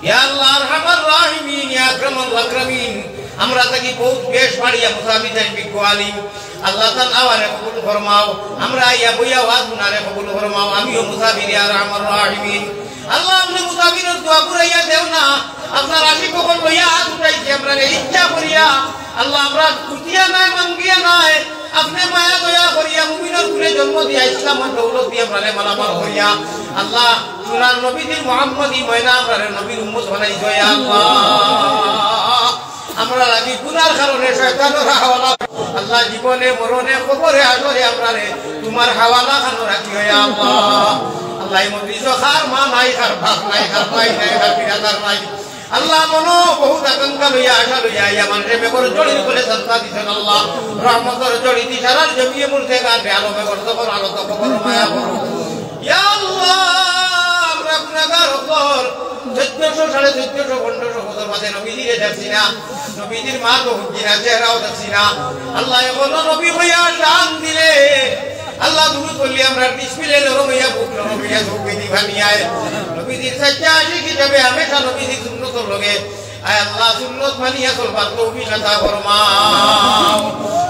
ইয়া আল্লাহ আরহামার রাহিমিন ইয়া আকরামুল আকরামিন আমরা থাকি বহুত বেশ বাড়িয়া মুসাফির বিজ্ঞ আলিম আল্লাহ তাআলা আওয়ারে কবুল ফরমাও আমরা ইয়া বইয়া ওয়াজ মুনারে কবুল ফরমাও আমিও মুসাফির ইয়া আরহামার রাহিমিন আল্লাহ আপনি মুসাফিরের দোয়া করাইয়া দেও না আপনার আশিক কখন লইয়া হাত উঠাইছে আমরা ইচ্ছা করিয়া আল্লাহ আমরা খুঁটিয়া নাই মাঙ্গিয়া নাই আপনি মায়া দয়া করিয়া মুমিনের কুলে জন্ম দিয়া ইসলামের দৌলত দিয়া আমরা মালামাল হইয়া আল্লাহ সুনার নবীজির মুহাম্মদী ময়না আমরা নবীর উম্মত বানাইছো ইয়া আল্লাহ আমরা লাগি গুনার কারণে শয়তানের হাওয়ালা আল্লাহ জীবনে মরণে কবরে আসরে আমরা তোমার হাওয়ালা খানো রাখি ইয়া আল্লাহ আল্লাহ মজলিস খার মা নাই খার ভাত নাই খার ভাই নাই খার বিরাদার নাই আল্লাহ মনো বহুত আকাঙ্ক্ষা লইয়া আশা লইয়া ইয়া মানুষে বেগর জড়িত করে সত্তা দিছেন আল্লাহ রহমতের জড়িত সারার জমিয়ে মুলতে গানে আলো বেগর তখন আলো তো কবর মায়া করো ইয়া আল্লাহ আমরা গুনাহগার হকর 1400 1450 1500 বছর বাদে নবীজিরে দেখছি না নবীজির মা তো হুকি না চেহারাও দেখছি না আল্লাহ বলো নবী হইয়া শান দিলে আল্লাহ দুরূদ বলি আমরা বিসমিল্লাহ রবিয়া বুক রবিয়া ধুকে দিবানিয়ায় নবীজির সচ্চা আশিক হিসাবে হামেশা নবীজির সুন্নতর লগে আয় আল্লাহ সুন্নত মানিয়া চলবার তৌফিক আতা ফরমাও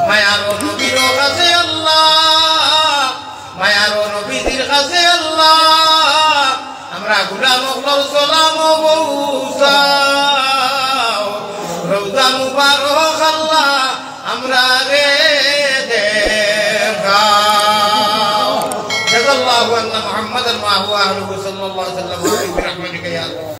মায়ার নবীর কাছে আল্লাহ মায়ার নবীজির কাছে আল্লাহ আমরা গোলাম হকর সালাম ও বউসাও রওজা মুবারক আল্লাহ আমরা রে